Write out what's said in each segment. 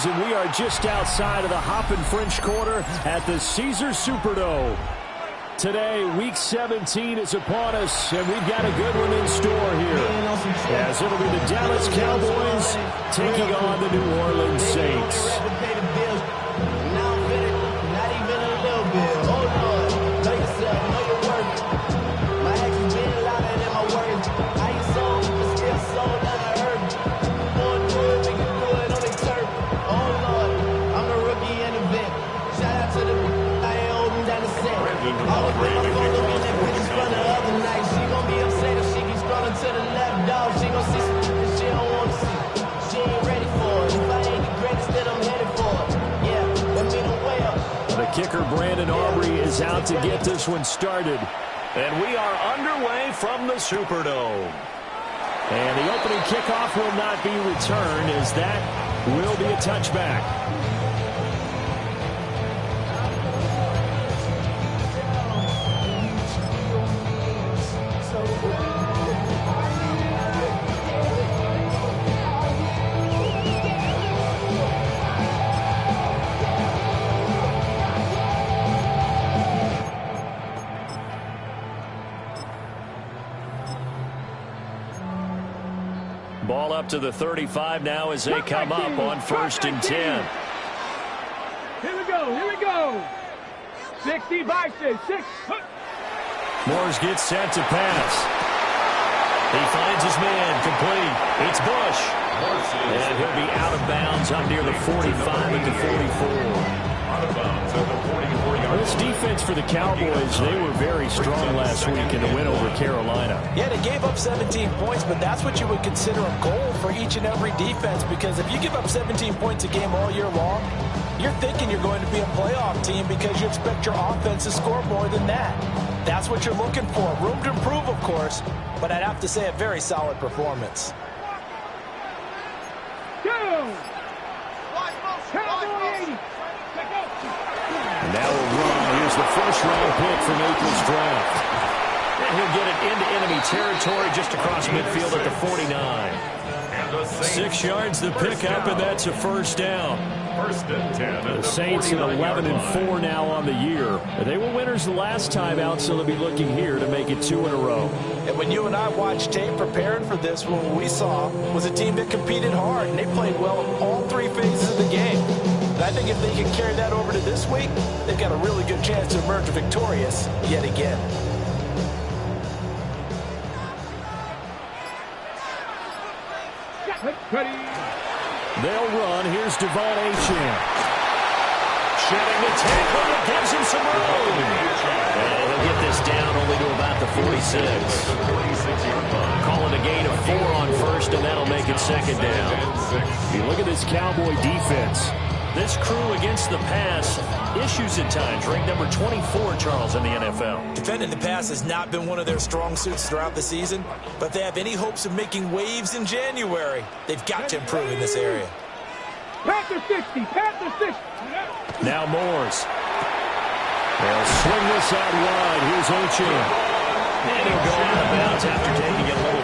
Cowboys, and we are just outside of the Hoppin' French Quarter at the Caesars Superdome. Today, Week 17 is upon us, and we've got a good one in store here, as it'll be the Dallas Cowboys taking on the New Orleans Saints. The kicker, Brandon Aubrey, is out to get this one started. And we are underway from the Superdome. And the opening kickoff will not be returned, as that will be a touchback. Ball up to the 35 now as they come up on 1st and 10. Here we go. 65, 6. Moores gets set to pass. He finds his man, complete. It's Bush. And he'll be out of bounds up near the 45 at the 44. This defense for the Cowboys, they were very strong last week in the win over Carolina. Yeah, they gave up 17 points, but that's what you would consider a goal for each and every defense, because if you give up 17 points a game all year long, you're thinking you're going to be a playoff team because you expect your offense to score more than that. That's what you're looking for. Room to improve, of course, but I'd have to say a very solid performance. And now we'll run. Here's the first-round pick from April's draft. And he'll get it into enemy territory just across midfield at the 49. 6 yards the pickup, and that's a first down. The Saints at 11-4 now on the year. They were winners the last time out, so they'll be looking here to make it 2 in a row. And when you and I watched tape preparing for this, what we saw was a team that competed hard, and they played well in all 3 phases of the game. And I think if they can carry that over to this week, they've got a really good chance to emerge victorious yet again. They'll run. Here's Devon Achane. Shedding the tackle that gives him some room. And he'll get this down only to about the 46. Calling a gain of 4 on 1st, and that'll make it 2nd down. You look at this Cowboy defense. This crew against the pass, issues at times, ranked number 24, Charles, in the NFL. Defending the pass has not been one of their strong suits throughout the season, but if they have any hopes of making waves in January, they've got to improve in this area. Panther 60. Now Moores. They'll swing this out wide. Here's Achane. And he'll go out of bounds after taking it a little.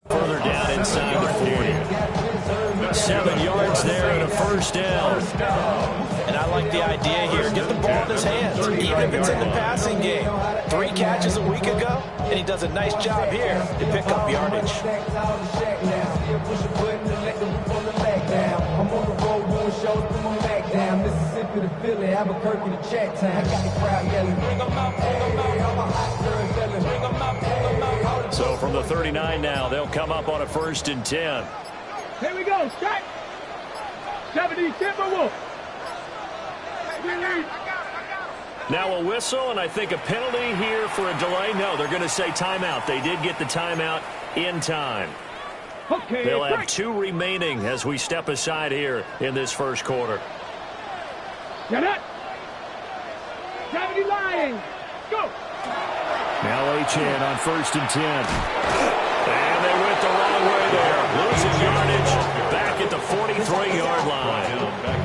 Further down inside the 40. 7 yards there and a first down. And I like the idea here. Get the ball in his hands, even if it's in the passing game. 3 catches a week ago, and he does a nice job here to pick up yardage. more shows, put my back down. Mississippi to Philly, Albuquerque to Chattown. Got the crowd yelling. Bring 'em out, hey, all my hot girls yelling. Bring 'em out, bring 'em out. So from the 39 now, they'll come up on a 1st and 10. Here we go, strike. 70 Timberwolves. Now a whistle, and I think a penalty here for a delay. No, they're going to say timeout. They did get the timeout in time. Okay, They'll have 2 remaining as we step aside here in this first quarter. Get it. 70 Lions. Go. Now Achane on 1st and 10. And they went the wrong way there. Losing yardage back at the 43-yard line.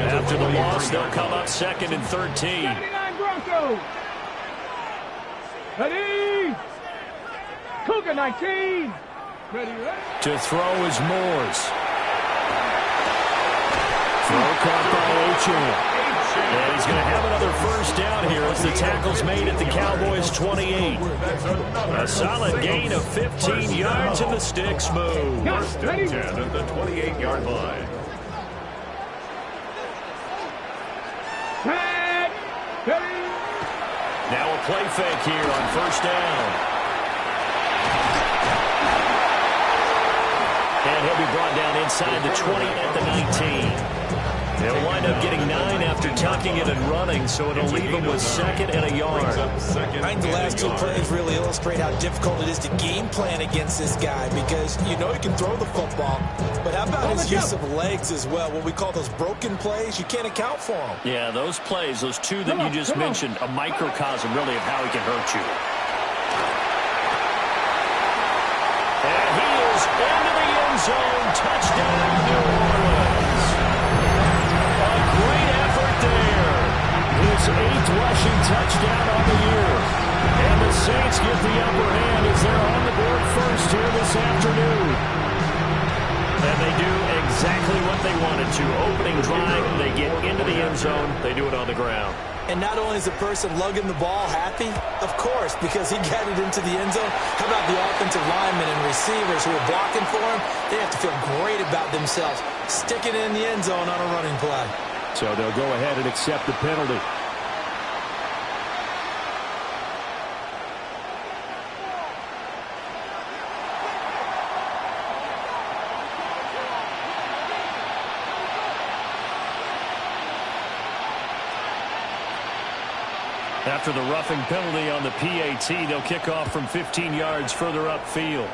After the loss, they'll come up 2nd and 13. 79 Broncos. Ready. Cougar 19. Ready. To throw is Moores. Throw caught by Achane. And he's going to have another 1st down here as the tackle's made at the Cowboys' 28. A solid gain of 15 yards and the sticks move. 1st and 10 at the 28-yard line. Now a play fake here on 1st down. And he'll be brought down inside the 20 at the 19. They'll wind up getting 9 after tucking it and running, so it'll leave them with 2nd and a yard. I think the last 2 plays really illustrate how difficult it is to game plan against this guy because you know he can throw the football, but how about his use of legs as well? What we call those broken plays, you can't account for them. Yeah, those plays, those 2 that you just mentioned, a microcosm really of how he can hurt you. And he is into the end zone. Touchdown, New Orleans. A great effort there. His 8th rushing touchdown on the year. And the Saints get the upper hand as they're on the board first here this afternoon. And they do exactly what they wanted to. Opening drive, they get into the end zone. They do it on the ground. And not only is the person lugging the ball happy, of course, because he got it into the end zone. How about the offensive linemen and receivers who are blocking for him? They have to feel great about themselves, sticking it in the end zone on a running play. So they'll go ahead and accept the penalty. After the roughing penalty on the PAT, they'll kick off from 15 yards further upfield.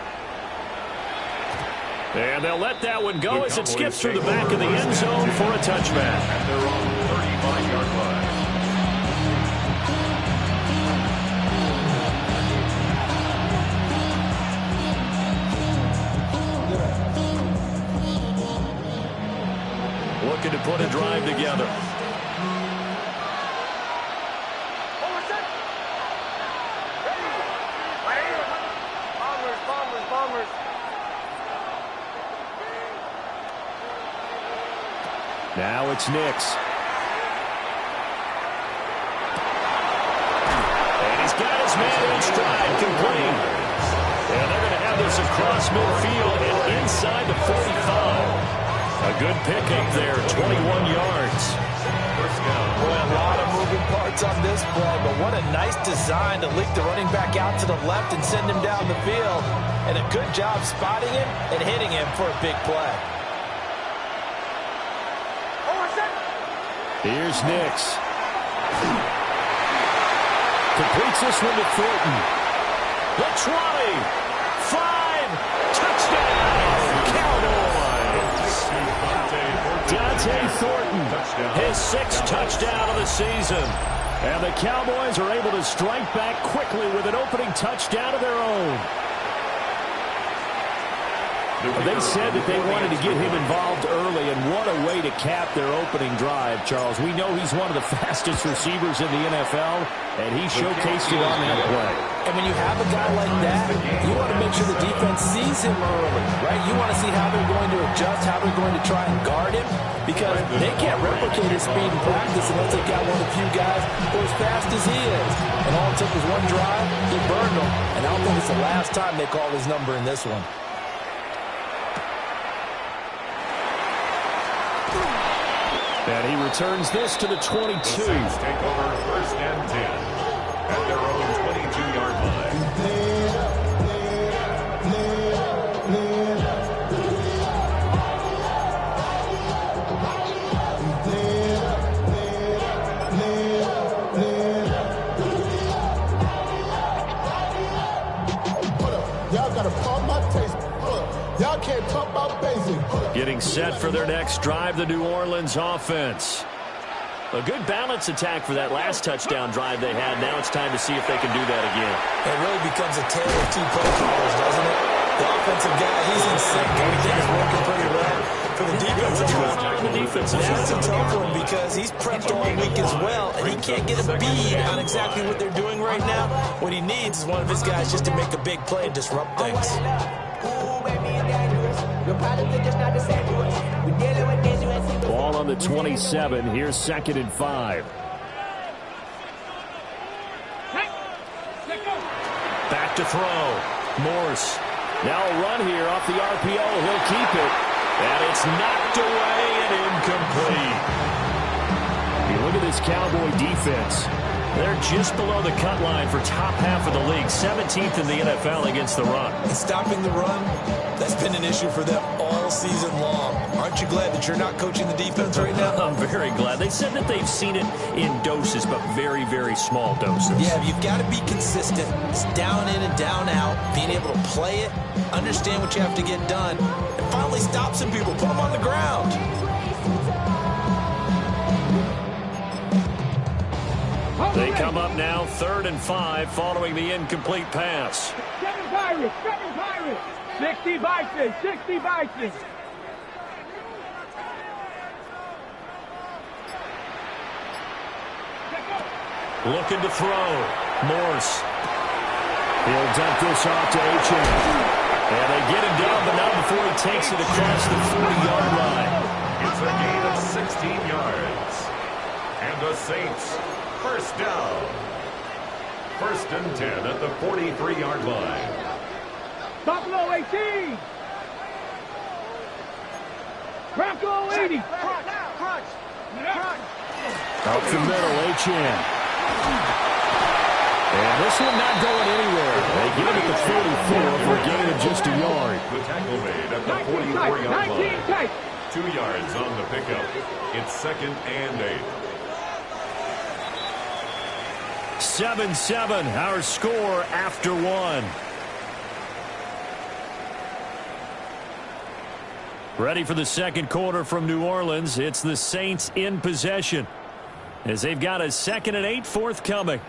And they'll let that one go as it skips through the back of the end zone for a touchback. And they're on the 35-yard line. Looking to put a drive together. Now it's Nix. And he's got his man in stride, complete. And they're going to have this across midfield and inside the 45. A good pickup there, 21 yards. Boy, a lot of moving parts on this play, but what a nice design to leak the running back out to the left and send him down the field. And a good job spotting him and hitting him for a big play. Here's Nix. Completes this one to Thornton. The 20. 5. Touchdown. Cowboys. Dante Thornton. His 6th touchdown of the season. And the Cowboys are able to strike back quickly with an opening touchdown of their own. They said that they wanted to get him involved early, and what a way to cap their opening drive, Charles. We know he's one of the fastest receivers in the NFL, and he showcased it on that play. And when you have a guy like that, you want to make sure the defense sees him early, right? You want to see how they're going to adjust, how they're going to try and guard him, because they can't replicate his speed in practice unless they've got one of the few guys who are as fast as he is. And all it took was one drive, he burned them, and I don't think it's the last time they call his number in this one. And he returns this to the 22. The Saints take over 1st and 10 at their own 22-yard line. Y'all can't talk about basic. Getting set for their next drive, the New Orleans offense. A good balance attack for that last touchdown drive they had. Now it's time to see if they can do that again. It really becomes a tale of two play callers, doesn't it? The offensive guy, he's in sync. Everything is working pretty well. For the defensive guy, that's a tough one because he's prepped all week as well, and he can't get a bead on exactly what they're doing right now. What he needs is one of his guys just to make a big play and disrupt things. Ball on the 27. Here's 2nd and 5. Back to throw. Morse. Now a run here off the RPO. He'll keep it. And it's knocked away and incomplete. You look at this Cowboy defense. They're just below the cut line for top half of the league. 17th in the NFL against the run. And stopping the run, that's been an issue for them all season long. Aren't you glad that you're not coaching the defense right now? I'm very glad. They said that they've seen it in doses, but very, very small doses. Yeah, you've got to be consistent. It's down in and down out, being able to play it, understand what you have to get done, and finally stop some people, put them on the ground. They come up now 3rd and 5 following the incomplete pass. 7 Pirates, 60 Bison, 60 Bison. Looking to throw. Morse. He'll dump this off to Achane. And they get him down, but not before he takes it across the 40-yard line. It's a gain of 16 yards. And the Saints, 1st down. 1st and 10 at the 43-yard line. Buffalo 18. Bronco 80. Crunch. Up the middle, Achane. And this one not going anywhere. They get it at the 44 for a gain of just a yard. The tackle made at the 44-yard line. 2 yards on the pickup. It's 2nd and 8. 7-7, our score after 1. Ready for the 2nd quarter from New Orleans. It's the Saints in possession as they've got a 2nd and 8 forthcoming.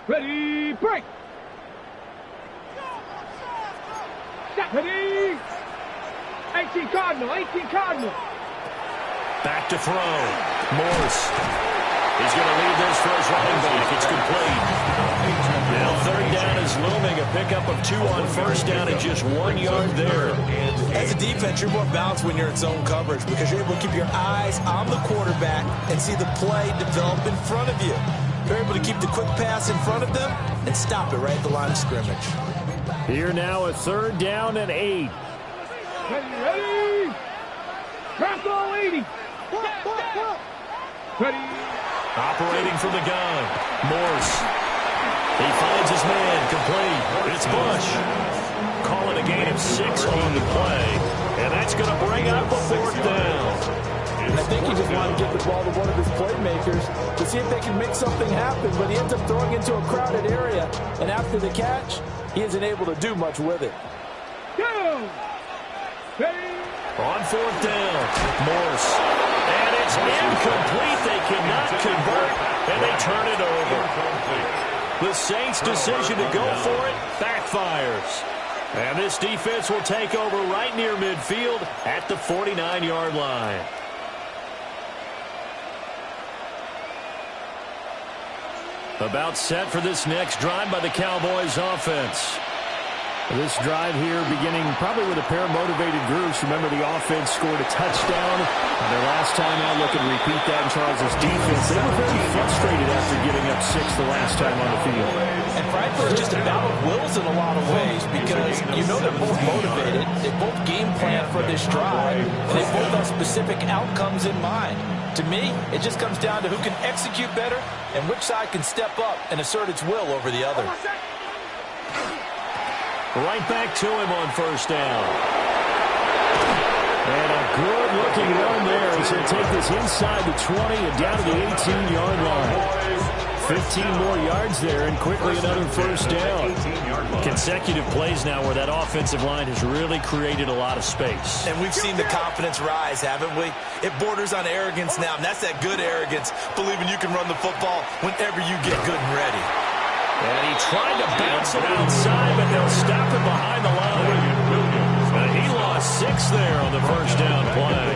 Ready, break. Ready. 18 Cardinal. Back to throw. Morse. He's going to leave this for his running back. It's complete. Now 3rd down is looming. A pickup of 2 on 1st down and just 1 yard there. As a defense, you're more balanced when you're in zone coverage because you're able to keep your eyes on the quarterback and see the play develop in front of you. You're able to keep the quick pass in front of them and stop it right at the line of scrimmage. Here now a 3rd down and 8. Ready. Bronco 80. Ready. Operating from the gun. Morse. He finds his man. Complete. It's Bush. Calling a gain of 6 on the play. And that's going to bring up a 4th down. And I think he just wanted to get the ball to one of his playmakers to see if they can make something happen, but he ends up throwing into a crowded area, and after the catch, he isn't able to do much with it. Go! Ready? On 4th down, Morse. And it's incomplete. They cannot convert, and they turn it over. The Saints' decision to go for it backfires. And this defense will take over right near midfield at the 49-yard line. About set for this next drive by the Cowboys offense. This drive here beginning probably with a pair of motivated groups. Remember, the offense scored a touchdown. Their last time out, looking to repeat that in Charles' defense. They were very frustrated after giving up 6 the last time on the field. And frankly, it's just a battle of wills in a lot of ways because you know they're both motivated. They both game plan for this drive, and they both have specific outcomes in mind. To me, it just comes down to who can execute better and which side can step up and assert its will over the other. Right back to him on first down. And a good-looking run there as they take this inside the 20 and down to the 18-yard line. 15 more yards there and quickly another first down. Consecutive plays now where that offensive line has really created a lot of space. And we've seen the confidence rise, haven't we? It borders on arrogance now, and that's that good arrogance, believing you can run the football whenever you get good and ready. And he tried to bounce it outside, but they'll stop him behind the line. And he lost 6 there on the first down play.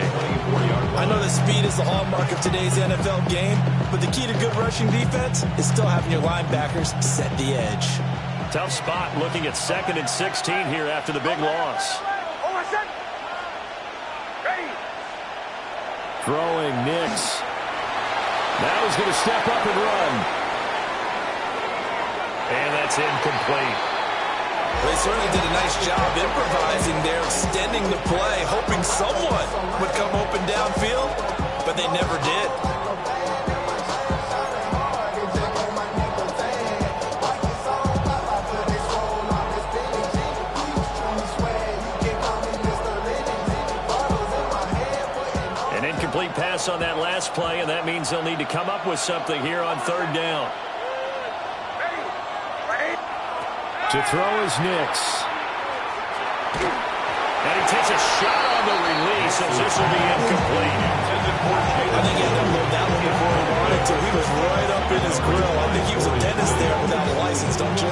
I know that speed is the hallmark of today's NFL game, but the key to good rushing defense is still having your linebackers set the edge. Tough spot looking at 2nd and 16 here after the big loss. Throwing Nix. Now he's going to step up and run. And that's incomplete. They certainly did a nice job improvising there, extending the play, hoping someone would come open downfield, but they never did. An incomplete pass on that last play, and that means they'll need to come up with something here on 3rd down. To throw is Nix. And he takes a shot on the release as this will be incomplete. I think he had to load that one before he wanted to. He was right up in his grill. I think he was a dentist there without a license, don't you?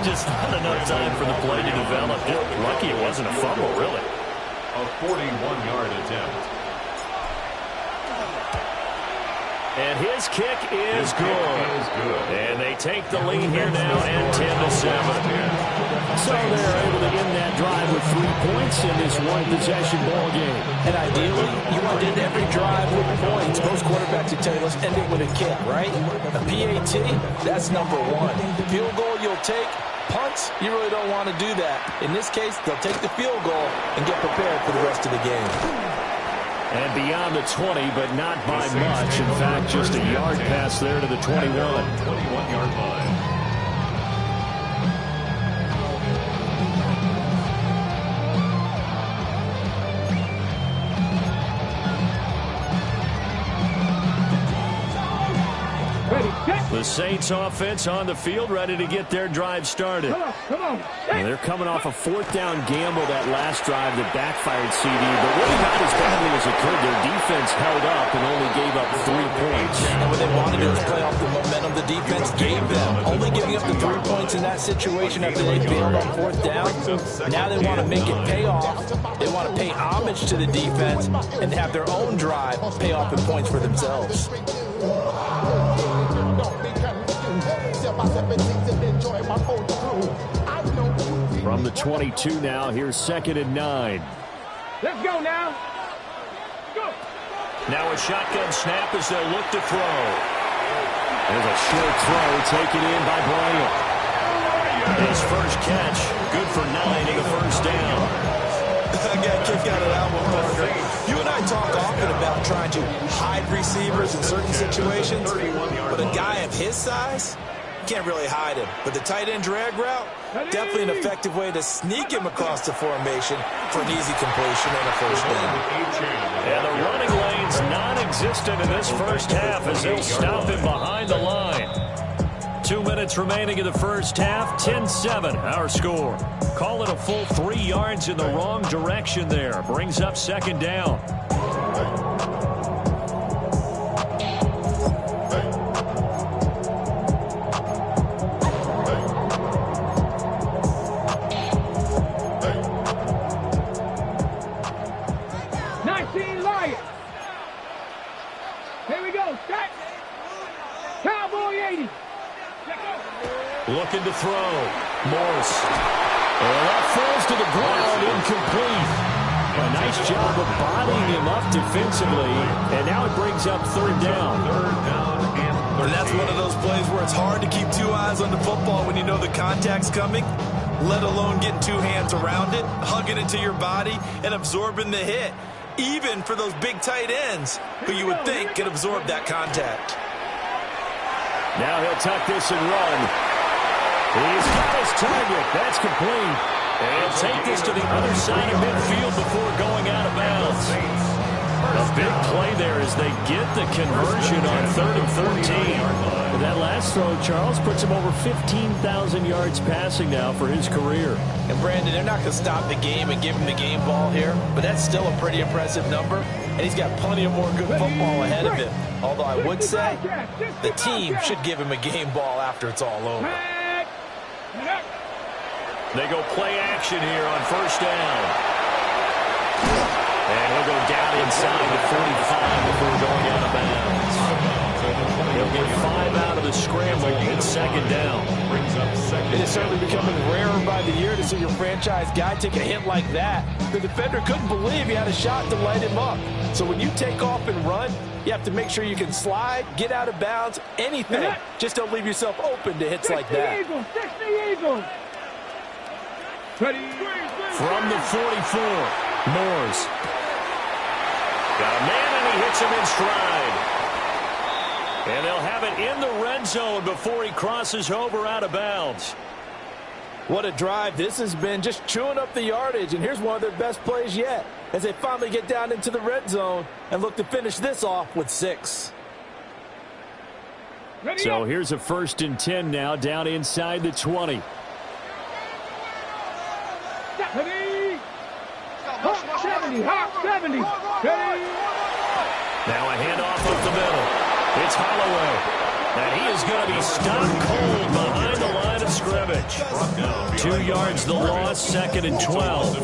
Just not enough time for the play to develop. Just lucky it wasn't a fumble, really. A 41-yard attempt. And his kick is good. And they take the lead here now at 10-7. So they're able to end that drive with 3 points in this one-possession ball game. And ideally, you want to end every drive with points. Most quarterbacks would tell you, let's end it with a kick, right? A PAT, that's number 1. Field goal you'll take. Punts, you really don't want to do that. In this case, they'll take the field goal and get prepared for the rest of the game. And beyond the 20, but not by much. In fact, just a yard pass there to the 21. 21-yard line. The Saints offense on the field, ready to get their drive started. Come on. And they're coming off a 4th down gamble that last drive that backfired CD, but really not as badly as it could. Their defense held up and only gave up 3 points. And what they wanted to do is play off the momentum the defense gave them. Only giving up the 3 points in that situation after they failed on 4th down. Now they want to make it pay off. They want to pay homage to the defense and have their own drive pay off in points for themselves. From the 22 now, here's 2nd and 9. Let's go now. Go. Now a shotgun snap as they'll look to throw. There's a short throw taken in by Bryant. His first catch, good for 9 and a first down. I got a kick out of that one, Parker. You and I talk often about trying to hide receivers in certain situations, but a guy of his size can't really hide him. But the tight end drag route, definitely an effective way to sneak him across the formation for an easy completion and a first down. And the running lane's non-existent in this first half as they'll stop him behind the line. 2 minutes remaining in the first half, 10-7 our score. Call it a full 3 yards in the wrong direction there. Brings up 2nd down. Here we go. Set. Cowboy 80. Looking to throw. Morse. And that falls to the ground, incomplete. A nice job of bodying him up defensively, and now it brings up third down. And that's one of those plays where it's hard to keep two eyes on the football when you know the contact's coming, let alone getting two hands around it, hugging it to your body, and absorbing the hit, even for those big tight ends who you would think could absorb that contact. Now he'll tuck this and run. He's got his target. That's complete. And take this to the other side of midfield before going out of bounds. A big play there as they get the conversion on 3rd and 13. And that last throw, Charles, puts him over 15,000 yards passing now for his career. And Brandon, they're not going to stop the game and give him the game ball here, but that's still a pretty impressive number, and he's got plenty of more good football ahead of him. Although I would say the team should give him a game ball after it's all over. They go play action here on first down. And he'll go down inside the 45 before going out of bounds. He'll get 5 out of the scramble in second down. It is certainly becoming rarer by the year to see your franchise guy take a hit like that. The defender couldn't believe he had a shot to light him up. So when you take off and run, you have to make sure you can slide, get out of bounds, anything. Just don't leave yourself open to hits like that. From the 44, Morse. Got a man, and he hits him in stride. And they'll have it in the red zone before he crosses over out of bounds. What a drive this has been, just chewing up the yardage. And here's one of their best plays yet as they finally get down into the red zone and look to finish this off with 6. So here's a 1st and 10 now down inside the 20. 70. Now a handoff up the middle. It's Holloway. And he is going to be stopped cold behind the line of scrimmage. 2 yards the loss, 2nd and 12.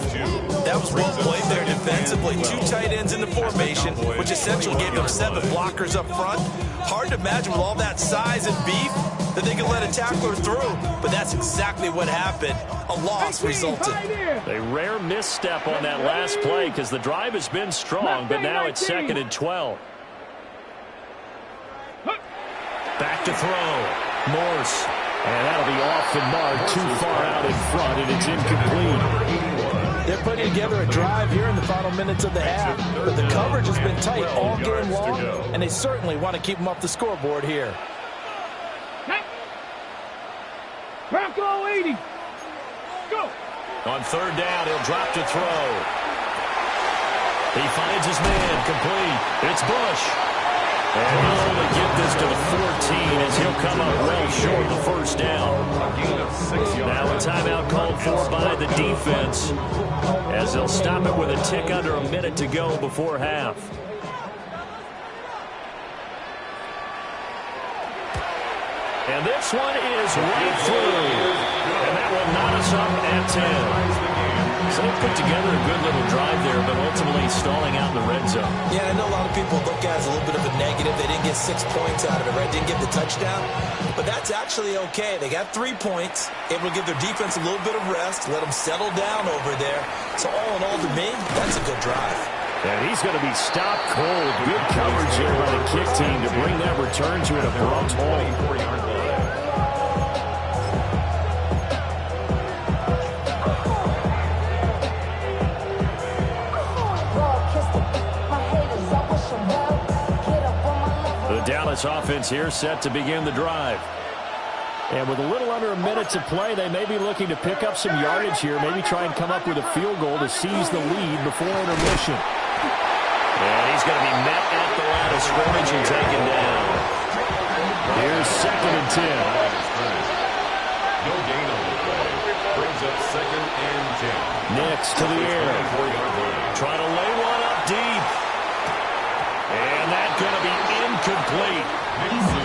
That was well played there defensively. 2 tight ends in the formation, which essentially gave them 7 blockers up front. Hard to imagine with all that size and beef that they could let a tackler through, but that's exactly what happened. A loss resulted. A rare misstep on that last play because the drive has been strong, but now it's 2nd and 12. Back to throw. Morse. And that'll be off the mark, too far out in front, and it's incomplete. They're putting together a drive here in the final minutes of the half, but the coverage has been tight all game long, and they certainly want to keep them off the scoreboard here. Bronco 80. Go. On 3rd down, he'll drop to throw. He finds his man, complete. It's Bush. And he'll only get this to the 14 as he'll come up well short of the 1st down. Now a timeout called for by the defense as they'll stop it with a tick under a minute to go before half. And this one is right through. And that will knot us up at 10. So they put together a good little drive there, but ultimately stalling out in the red zone. Yeah, I know a lot of people look at it as a little bit of a negative. They didn't get 6 points out of it, right? Didn't get the touchdown. But that's actually okay. They got 3 points, able to give their defense a little bit of rest, let them settle down over there. So all in all, to me, that's a good drive. And he's going to be stopped cold. Good coverage here by the kick team to bring that return to an abrupt halt. The Dallas offense here set to begin the drive. And with a little under a minute to play, they may be looking to pick up some yardage here, maybe try and come up with a field goal to seize the lead before intermission. And he's going to be met at the line of scrimmage and taken down. Here's 2nd and 10. No gain on the play. Brings up 2nd and 10. Next to the air. Trying to lay one up deep. And that's going to be incomplete.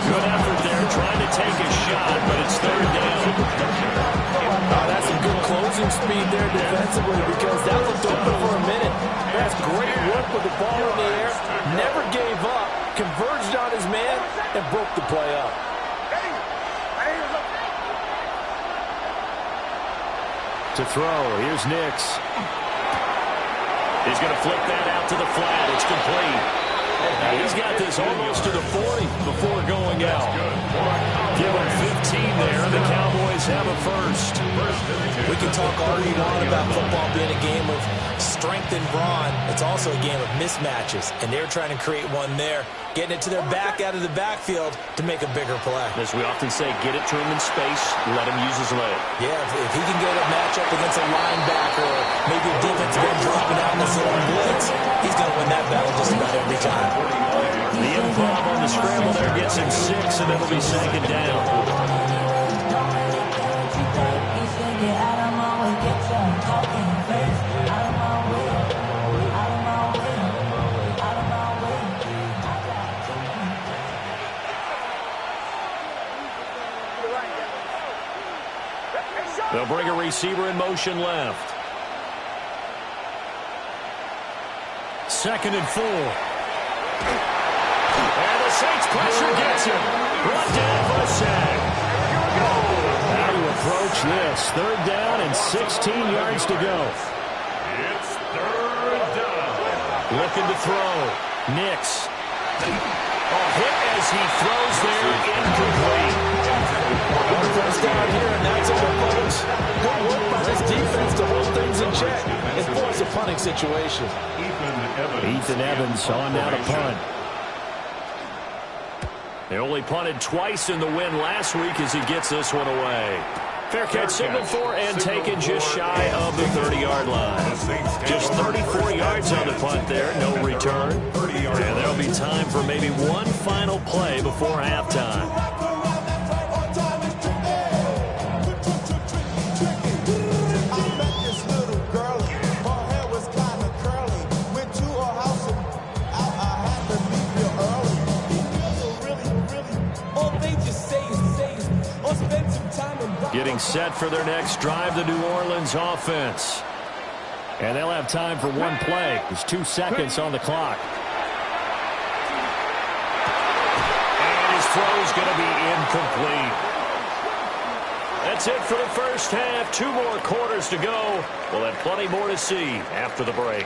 Good effort there trying to take a shot, but it's 3rd down. That's some good closing speed there defensively because that looked open for a minute. That's great work with the ball in the air. Never gave up, converged on his man, and broke the play up. To throw, here's Nix. He's going to flip that out to the flat. It's complete. Now he's got this almost to the 40 before going out. Give him 15 there, and the Cowboys have a first. We can talk all we want about football being a game of strength and brawn. It's also a game of mismatches, and they're trying to create one there, getting it to their back out of the backfield to make a bigger play. As we often say, get it to him in space, let him use his leg. Yeah, if he can get a matchup against a linebacker, or maybe a defense been dropping out in the zone blitz, he's going to win that battle just about every time. The improv on the scramble there gets him 6, and it'll be second down. They'll bring a receiver in motion left. 2nd and 4. And the Saints pressure gets him. Brought down for a sack. How to approach this? 3rd down and 16 yards to go. It's 3rd down. Looking to throw. Nix. A hit as he throws there, incomplete. First down here, and that's it, folks. Good work by this defense to hold things in check and force a punting situation. Ethan Evans on now to punt. They only punted twice in the win last week as he gets this one away. Fair catch signaled for and taken just shy of the 30-yard line. Just 34 yards on the punt there, no return. And there'll be time for maybe one final play before halftime. Getting set for their next drive, the New Orleans offense. And they'll have time for one play. There's 2 seconds on the clock. And his throw's going to be incomplete. That's it for the first half. 2 more quarters to go. We'll have plenty more to see after the break.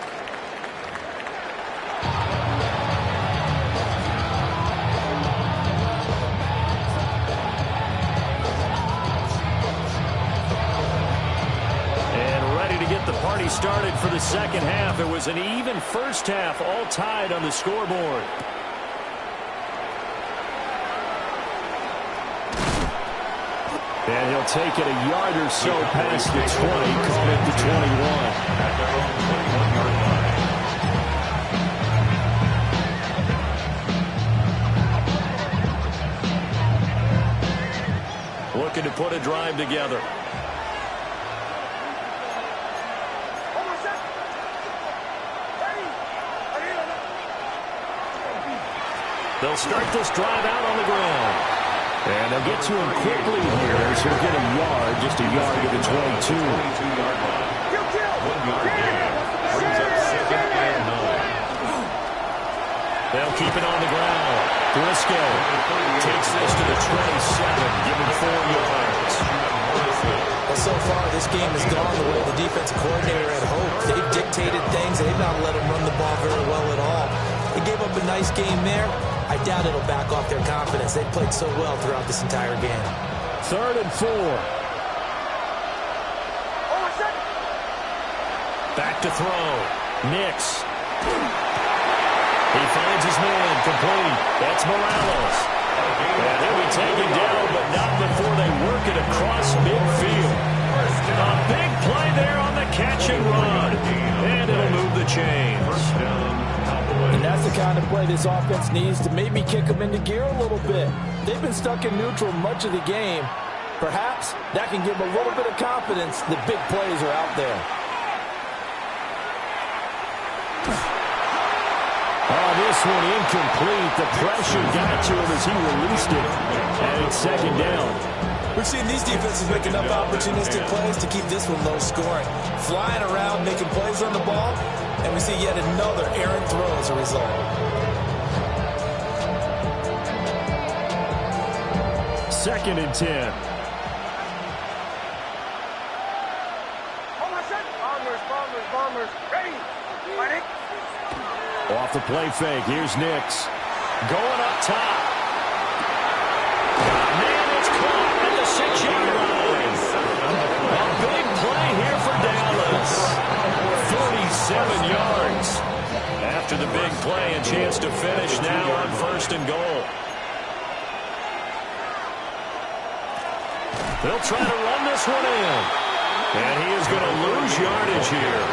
The party started for the second half. It was an even first half, all tied on the scoreboard. And he'll take it a yard or so past the 20, call it the 21. At their own 21-yard line. Looking to put a drive together. They'll start this drive out on the ground. And they'll get to him quickly here as he'll get a yard, just a yard to the 22. 22-yard line. 1 yard gain. Brings up 2nd and 9. They'll keep it on the ground. Briscoe takes this to the 27, giving 4 yards. Well, so far, this game has gone the way the defensive coordinator had hoped. They've dictated things. They've not let him run the ball very well at all. They gave up a nice game there. I doubt it'll back off their confidence. They've played so well throughout this entire game. 3rd and 4. Back to throw. Nix. He finds his man, complete. That's Morales. And he'll be taken down, but not before they work it across midfield. A big play there on the catch and run. And it'll move the chains. And that's the kind of play this offense needs to maybe kick them into gear a little bit. They've been stuck in neutral much of the game. Perhaps that can give them a little bit of confidence the big plays are out there. Oh, this one incomplete. The pressure got to him as he released it. And it's 2nd down. We've seen these defenses make enough opportunistic plays to keep this one low scoring. Flying around, making plays on the ball. And we see yet another errant throw as a result. 2nd and 10. the play fake. Here's Nix. Going up top. Man, it's caught at the 6-yard line. A big play here for Dallas. 47 yards. After the big play, a chance to finish now on 1st and goal. They'll try to run this one in. And he is going to lose yardage here.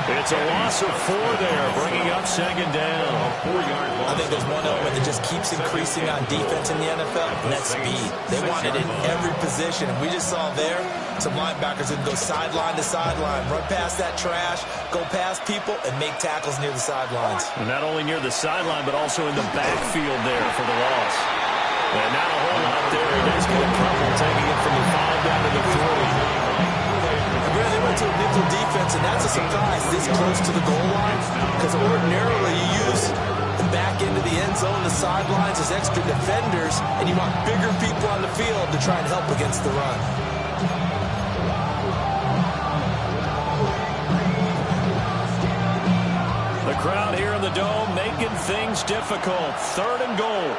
It's a loss of 4 there, bringing up 2nd down. I think there's one element that just keeps increasing on defense in the NFL, and that's speed. They want it in every position. And we just saw there some linebackers that can go sideline to sideline, run past that trash, go past people, and make tackles near the sidelines. And not only near the sideline, but also in the backfield there for the loss. And not a whole lot there. There's a couple taking it from the 5 down to the 3. They went to a nickel defense, and that's a surprise this close to the goal line, because ordinarily you use the back end of the end zone, the sidelines as extra defenders, and you want bigger people on the field to try and help against the run. The crowd here in the Dome making things difficult. 3rd and goal.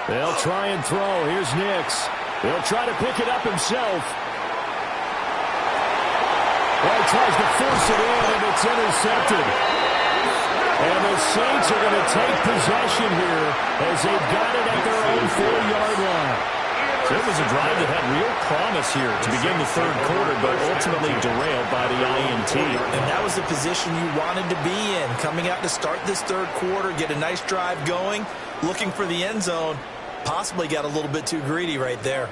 They'll try and throw. Here's Nix. He'll try to pick it up himself. Well, he tries to force it in, and it's intercepted. And the Saints are going to take possession here as they've got it at their own 4-yard line. So it was a drive that had real promise here to begin the 3rd quarter, but ultimately derailed by the INT. And that was the position you wanted to be in, coming out to start this 3rd quarter, get a nice drive going, looking for the end zone. Possibly got a little bit too greedy right there.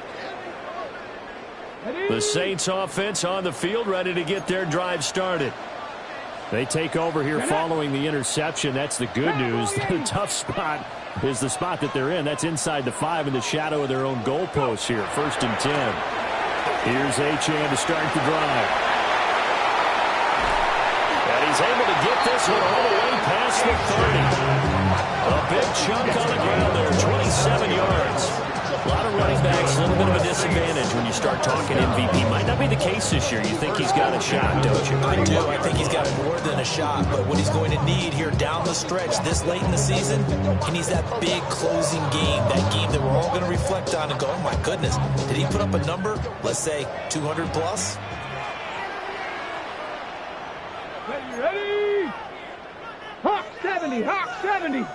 The Saints offense on the field, ready to get their drive started. They take over here following the interception. That's the good news. The tough spot is the spot that they're in. That's inside the 5 in the shadow of their own goalposts here. 1st and 10. Here's Achane to start the drive. And he's able to get this one all the way past the 30. A big chunk on the ground there, 27 yards. A lot of running backs, a little bit of a disadvantage when you start talking MVP. Might not be the case this year. You think he's got a shot, don't you? I do. I think he's got more than a shot. But what he's going to need here down the stretch this late in the season, he needs that big closing game, that game that we're all going to reflect on and go, oh, my goodness, did he put up a number, let's say 200 plus? Ready? Hawk 70, Hawk 70.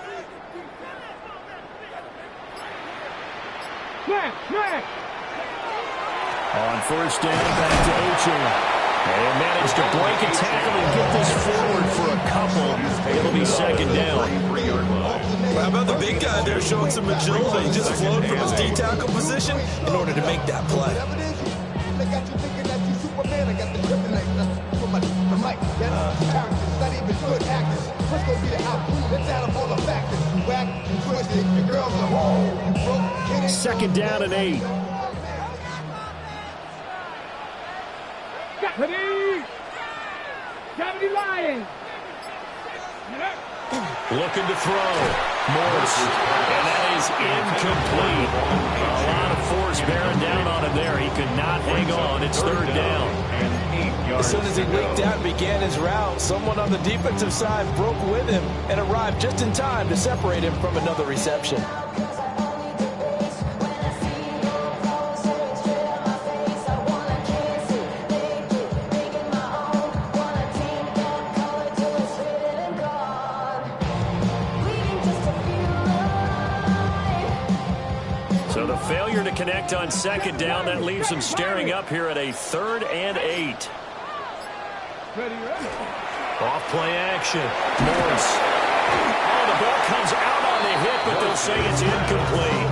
Smash, smash. On 1st down, back to Achane. They managed to break a tackle and get this forward for a couple. It'll be 2nd down. Well, how about the big guy there showing some agility? He just flowed from his D-tackle position in order to make that play. They got you thinking that you Superman. I got the kryptonite. Put my mic. That's characters, not even good actors. What's gonna be the output? Let's add up all the factors. You whack, you twisted, your girl's a hole. You broke, hit it. 2nd down and 8. Ready? 70 Lions. Looking to throw. Morse. And that is incomplete. A lot of force bearing down on him there. He could not hang on. It's 3rd down. As soon as he leaked out and began his route, someone on the defensive side broke with him and arrived just in time to separate him from another reception. So the failure to connect on 2nd down, that leaves them staring up here at a 3rd and 8. Ready, ready. Off play action. Morse. Oh, the ball comes out on the hit, but they'll say it's incomplete.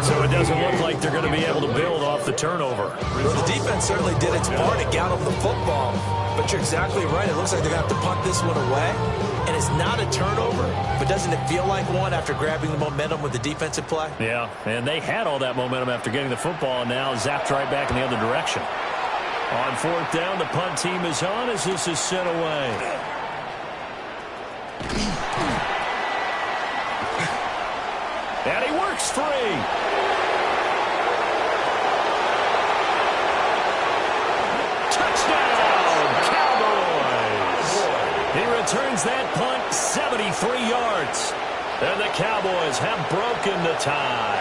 So it doesn't look like they're going to be able to build off the turnover. Well, the defense certainly did its part to gallop the football, but you're exactly right. It looks like they're going to have to punt this one away. And it's not a turnover, but doesn't it feel like one after grabbing the momentum with the defensive play? Yeah, and they had all that momentum after getting the football, and now zapped right back in the other direction. On 4th down, the punt team is on as this is sent away. And he works free. Touchdown, Cowboys. returns that punt 73 yards. And the Cowboys have broken the tie.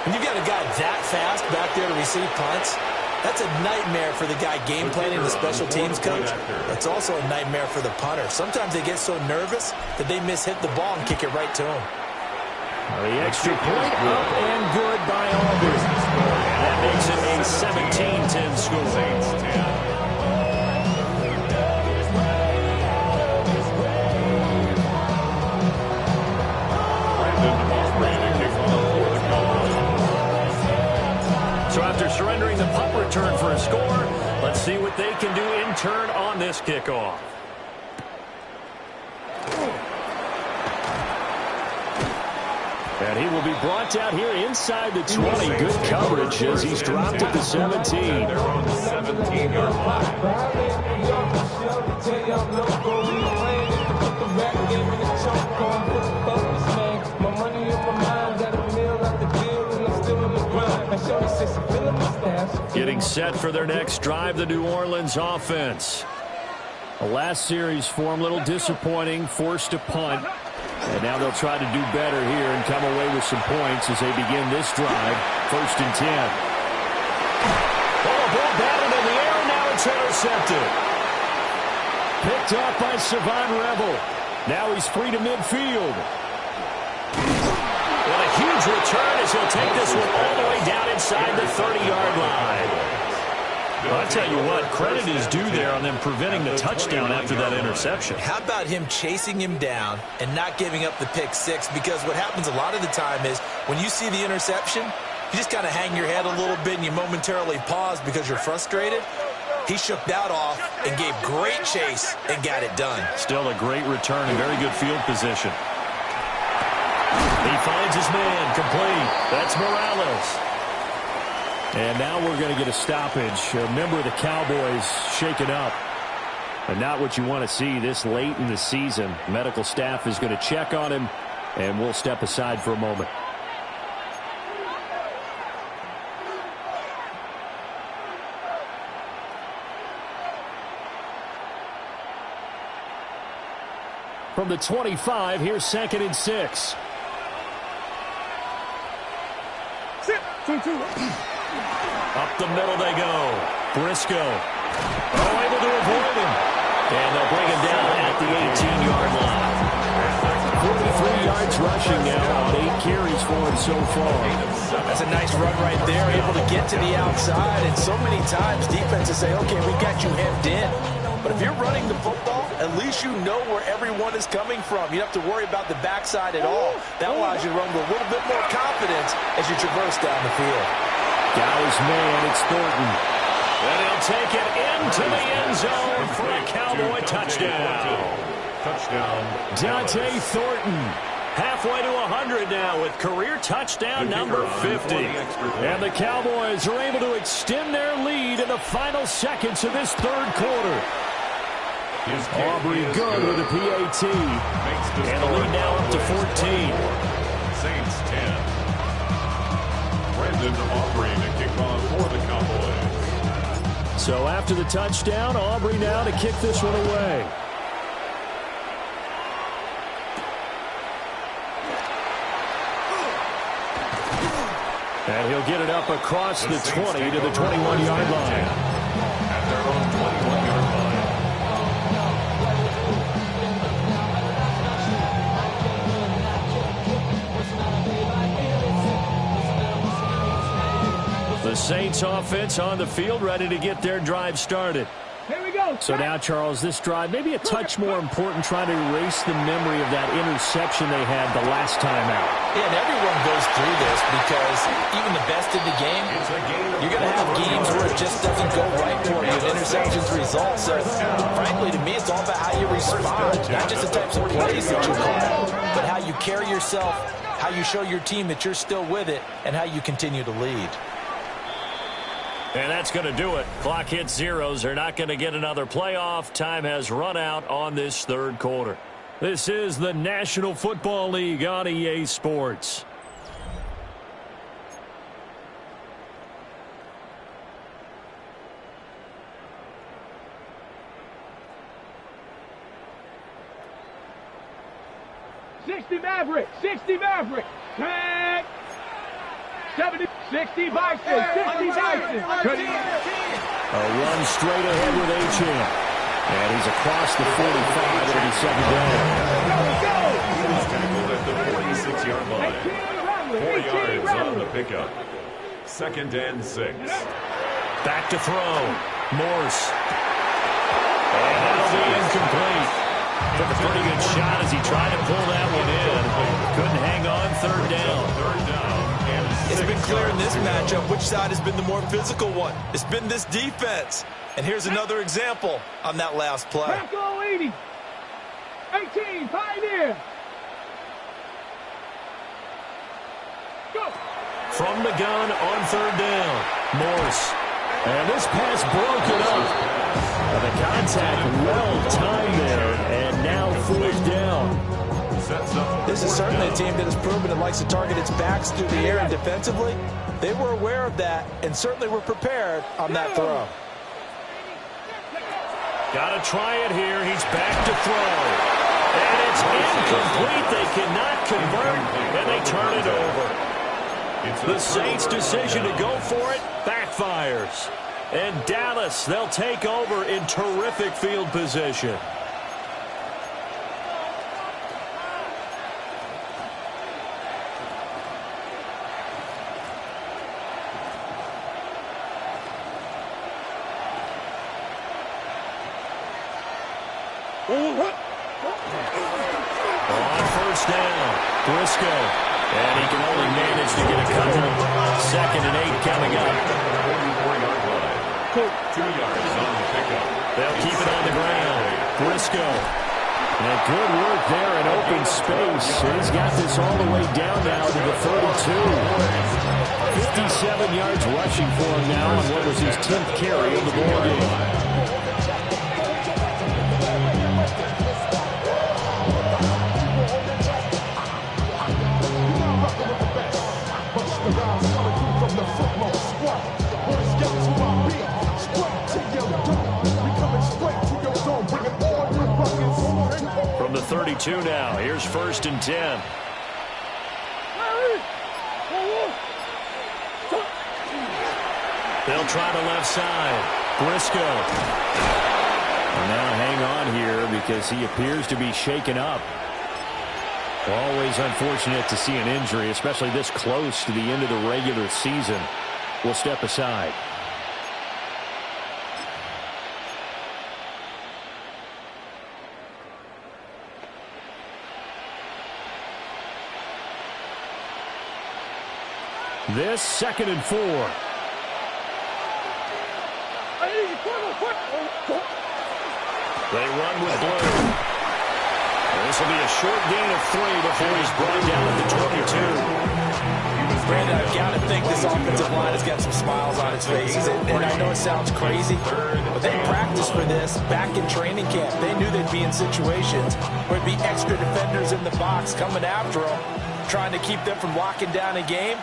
When you've got a guy that fast back there to receive punts, that's a nightmare for the guy game planning, the special teams coach. It's also a nightmare for the punter. Sometimes they get so nervous that they miss-hit the ball and kick it right to him. The extra point up and good by Auburn. And that makes it a 17-10 score. So after surrendering the punt return for a score, let's see what they can do in turn on this kickoff. And he will be brought down here inside the 20. Good coverage as he's dropped at the 17. They're on the 17-yard line. Getting set for their next drive, the New Orleans offense. The last series for them, a little disappointing, forced to punt. And now they'll try to do better here and come away with some points as they begin this drive. 1st and 10. Oh, ball batted in the air, now it's intercepted. Picked off by Savon Revel. Now he's free to midfield. What a huge return as he'll take this one all the way down inside the 30-yard line. Well, I'll tell you what, credit is due there on them preventing the touchdown after that interception. How about him chasing him down and not giving up the pick six? Because what happens a lot of the time is when you see the interception, you just kind of hang your head a little bit and you momentarily pause because you're frustrated. He shook that off and gave great chase and got it done. Still a great return and very good field position. He finds his man, complete. That's Morales. And now we're going to get a stoppage. A member of the Cowboys shaken up. And not what you want to see this late in the season. Medical staff is going to check on him, and we'll step aside for a moment. From the 25, here's 2nd and 6. Sit. 2-2. Up the middle they go. Briscoe. Oh, able to avoid him. And they'll bring him down at the 18-yard line. 43 yards rushing now on 8 carries for him so far. That's a nice run right there, able to get to the outside. And so many times defenses say, okay, we got you hemmed in. But if you're running the football, at least you know where everyone is coming from. You don't have to worry about the backside at all. That allows you to run with a little bit more confidence as you traverse down the field. Got his man, it's Thornton. And he'll take it into the end zone for a Cowboy touchdown. Dante Thornton, halfway to 100 now with career touchdown number 50. And the Cowboys are able to extend their lead in the final seconds of this 3rd quarter. Aubrey good with a PAT. And the lead now up to 14. Saints 10. Brandon Aubrey to kick off for the Cowboys. So after the touchdown, Aubrey now to kick this one away. And he'll get it up across the 20 to the 21-yard line. At their own 21-yard line. The Saints offense on the field, ready to get their drive started. Here we go. So now, Charles, this drive maybe a touch more important, trying to erase the memory of that interception they had the last time out. Yeah, and everyone goes through this because even the best in the game, you're going to have games where it just doesn't go right for you. And interceptions result. So, frankly, to me, it's all about how you respond. Not just the types of plays that you call, but how you carry yourself, how you show your team that you're still with it, and how you continue to lead. And that's going to do it. Clock hits zeros. They're not going to get another playoff. Time has run out on this 3rd quarter. This is the National Football League on EA Sports. 60 Maverick. 60 Maverick. Tag. 70. 60 Bison. 60 Bison. A run straight ahead with A-Champ. And he's across the 45. It'll be second down. He was tackled at the 46-yard line. 4 yards on the pickup. 2nd and 6. Back to throw. Morse. And that'll be incomplete. Took a pretty good shot as he tried to pull that one in. Couldn't hang on. 3rd down. It's been clear in this matchup which side has been the more physical one. It's been this defense. And here's another example on that last play. Tackle 80. 18, Pioneer. Go. From the gun on 3rd down. Morse. And this pass broken up. The contact well timed there. And now 4th down. This is certainly a team that has proven it likes to target its backs through the air and defensively. They were aware of that and certainly were prepared on that throw. Got to try it here. He's back to throw. And it's incomplete. They cannot convert, and they turn it over. The Saints' decision to go for it backfires. And Dallas, they'll take over in terrific field position. On 1st down, Briscoe. And he can only manage to get a couple. 2nd and 8 coming up. 44-yard line. 2 yards on the pickup. They'll keep it on the ground. Briscoe. And good work there in open space. He's got this all the way down now to the 32. 57 yards rushing for him now on what was his 10th carry of the ball game. From the 32 now, here's 1st and 10. They'll try the left side. Briscoe. And now hang on here because he appears to be shaken up. Always unfortunate to see an injury, especially this close to the end of the regular season. We'll step aside. This 2nd and 4. They run with Blue. This will be a short gain of 3 before he's brought down at the 22. Brandon, I've got to think this offensive line has got some smiles on its faces. And I know it sounds crazy, but they practiced for this back in training camp. They knew they'd be in situations where it'd be extra defenders in the box coming after them, trying to keep them from locking down a game.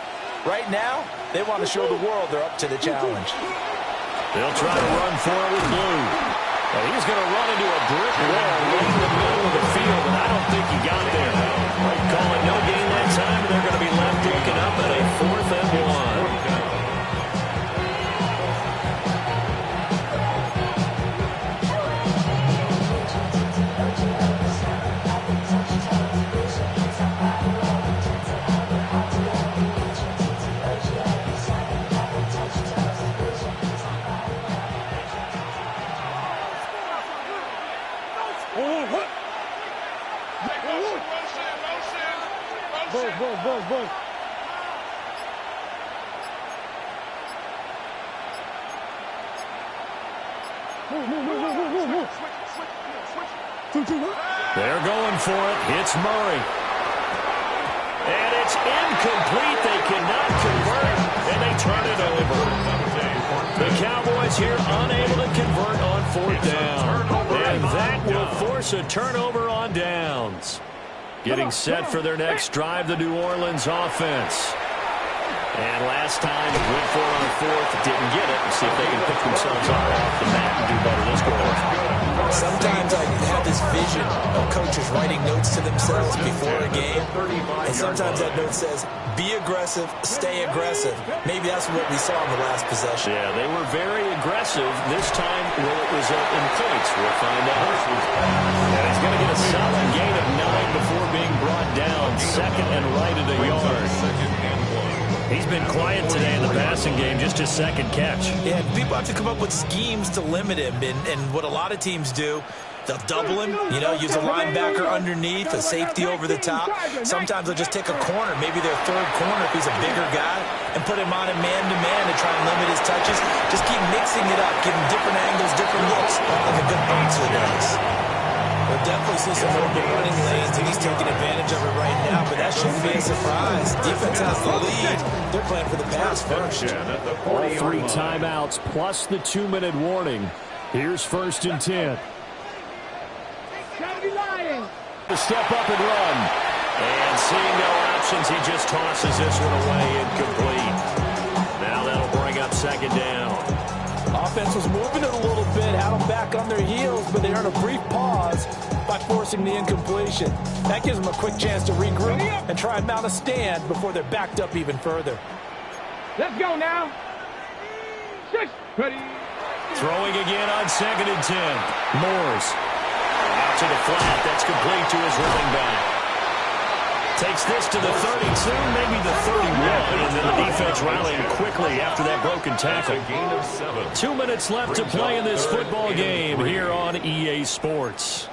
Right now, they want to show the world they're up to the challenge. They'll try to run for it with Blue. Well, he's going to run into a brick wall right in the middle of the field, and I don't think he got there. Call it no gain that time, and they're going to be left looking up at a 4th and 1. Buzz. Move. They're going for it. Hits Murray. And it's incomplete. They cannot convert, and they turn it over. The Cowboys here unable to convert on 4th down. And that will force a turnover on downs. Getting set for their next drive, the New Orleans offense. And last time, went for it on 4th, didn't get it. Let's see if they can pick themselves up off the mat and do better this quarter. Sometimes I have this this vision of coaches writing notes to themselves before a game, and sometimes that note says, be aggressive, stay aggressive. Maybe that's what we saw in the last possession. Yeah, they were very aggressive. This time, will it result in points? We'll find out. And he's going to get a solid gain of 9 before being brought down. Second and right at a yard. He's been quiet today in the passing game, just his second catch. Yeah, people have to come up with schemes to limit him, and what a lot of teams do, they'll double him, use a linebacker underneath, a safety over the top. Sometimes they'll just take a corner, maybe their third corner if he's a bigger guy, and put him on a man-to-man to try and limit his touches. Just keep mixing it up, give him different angles, different looks, like a good boxer does. We'll definitely see some open running lanes, and he's taking advantage of it right now, but that shouldn't be a surprise. Defense has the lead. They're playing for the pass first. All 3 timeouts plus the 2-minute warning. Here's 1st and 10. To step up and run. And seeing no options, he just tosses this one away incomplete. Now that'll bring up 2nd down. Offense was moving it a little bit, had them back on their heels, but they earned a brief pause by forcing the incompletion. That gives them a quick chance to regroup and try and mount a stand before they're backed up even further. Let's go now. 6. Ready. Throwing again on 2nd and 10. Moores. Out to the flat. That's complete to his running back. Takes this to the 32, maybe the 31, and then the defense rallying quickly after that broken tackle. 2 minutes left to play in this football game here on EA Sports.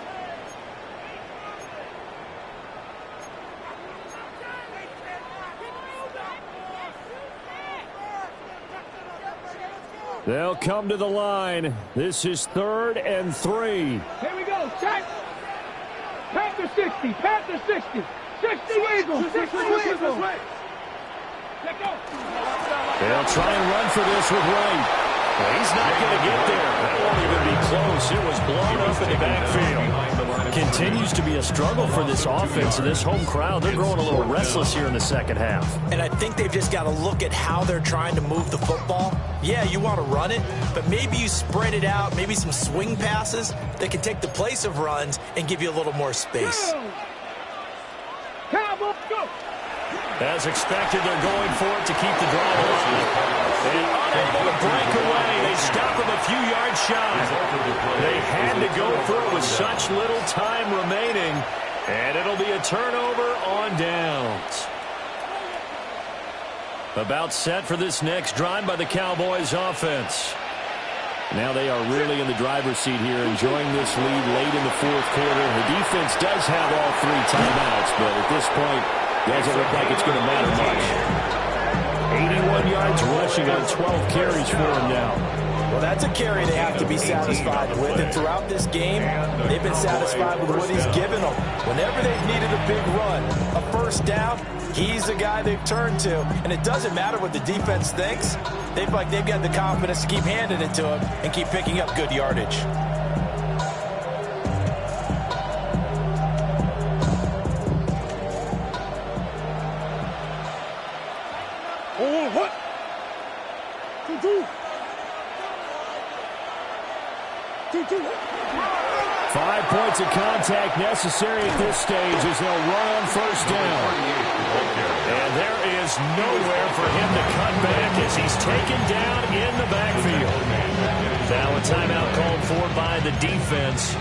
They'll come to the line. This is 3rd and 3. Here we go. Check. Panther 60. Panther 60. 60 Eagles. 60 Eagles. Let go. They'll try and run for this with Wright. Well, he's not going to get there. That won't even be close. It was blown up in the backfield. Continues to be a struggle for this offense and this home crowd. They're growing a little restless here in the second half. And I think they've just got to look at how they're trying to move the football. Yeah, you want to run it, but maybe you spread it out, maybe some swing passes that can take the place of runs and give you a little more space. Cowboys, go! As expected, they're going for it to keep the drive alive. And unable to break away, they stop him a few yards shy. They had to go for it with such little time remaining, and it'll be a turnover on downs. About set for this next drive by the Cowboys offense. Now they are really in the driver's seat here, enjoying this lead late in the 4th quarter. The defense does have all 3 timeouts, but at this point, doesn't look like it's going to matter much. 81 yards rushing on 12 carries for him now. Well, that's a carry they have to be satisfied with. And throughout this game, they've been satisfied with what he's given them. Whenever they've needed a big run, a first down, he's the guy they've turned to. And it doesn't matter what the defense thinks. They've got the confidence to keep handing it to him and keep picking up good yardage. What? 2-2. 5 points of contact necessary at this stage as they'll run on first down. And there is nowhere for him to cut back as he's taken down in the backfield. Now a timeout called for by the defense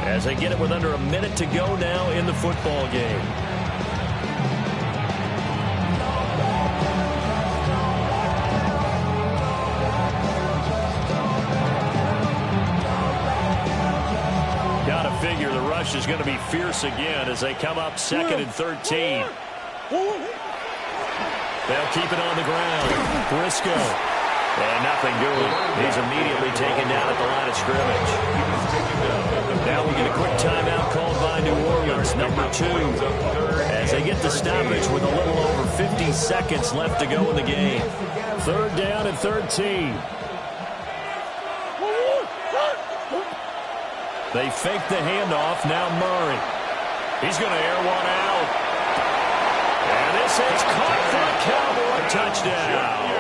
as they get it with under a minute to go now in the football game. Figure the rush is going to be fierce again as they come up 2nd and 13. They'll keep it on the ground. Briscoe. And nothing doing. He's immediately taken down at the line of scrimmage. Now we get a quick timeout called by New Orleans, number 2. As they get the stoppage with a little over 50 seconds left to go in the game. 3rd down and 13. They fake the handoff. Now Murray. He's going to air one out. And this is caught for a Cowboy touchdown.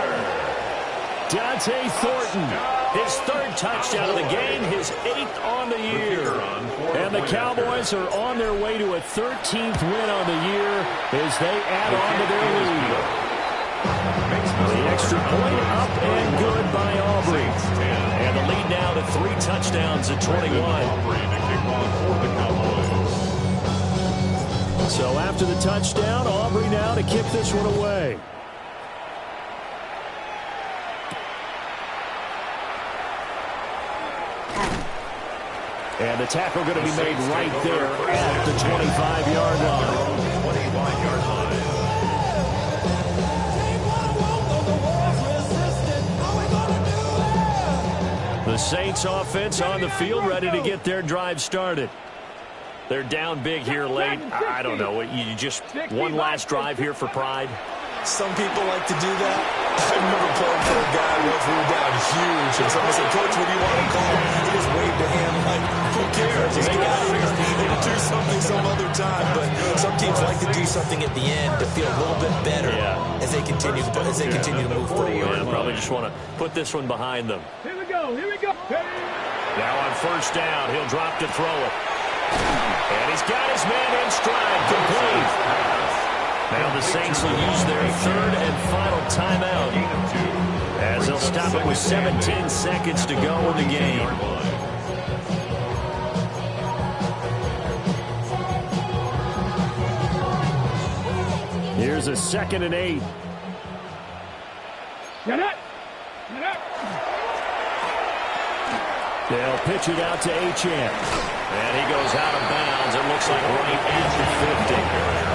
Dante Thornton, his 3rd touchdown of the game, his 8th on the year. And the the Cowboys are on their way to a 13th win on the year as they add on to their lead. The extra point up and good by Aubrey. And the lead now to 3 touchdowns at 21. So after the touchdown, Aubrey now to kick this one away. And the tackle going to be made right there at the 25-yard line. The Saints offense on the field, ready to get their drive started. They're down big here late. I don't know. You just one last drive here for pride? Some people like to do that. I remember playing for a guy once we were down huge, and someone said, "Coach, what do you want to call?" He just waved a hand like, who cares? Just get out of here. They can do something some other time, but some teams like to do something at the end to feel a little bit better as they continue to move forward. Yeah, probably just want to put this one behind them. Here we go. Here we go. Now on first down, he'll drop to throw it. And he's got his man in stride, complete. Now the Saints will use their 3rd and final timeout as they'll stop it with 17 seconds to go in the game. Here's a 2nd and 8. Get it. Get it. They'll pitch it out to Achane. And he goes out of bounds. It looks like right at the 50.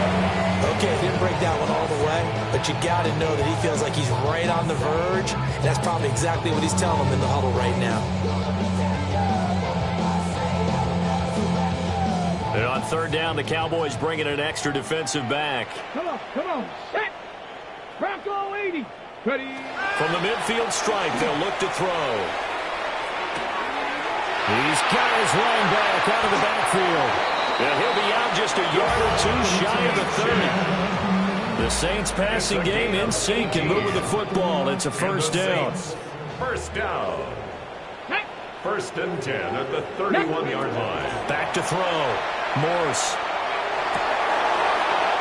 Okay, didn't break that one all the way, but you got to know that he feels like he's right on the verge. That's probably exactly what he's telling them in the huddle right now. And on 3rd down, the Cowboys bring in an extra defensive back. Come on. Set. Bronco 80. Ready. From the midfield stripe, they'll look to throw. He's got his running back out of the backfield. And he'll be out just a yard or 2 shy of the 30. The Saints passing game in sync and moving the football. It's a first down. First down. 1st and 10 at the 31-yard line. Back to throw. Morse.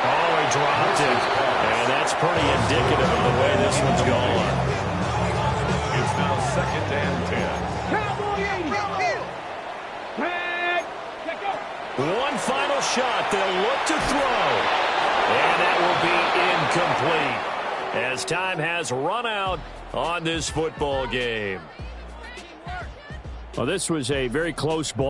Oh, he dropped it. And that's pretty indicative of the way this one's gone. It's now 2nd and 10. Cowboy 80. One final shot. They'll look to throw. And that will be incomplete as time has run out on this football game. Well, this was a very close ball.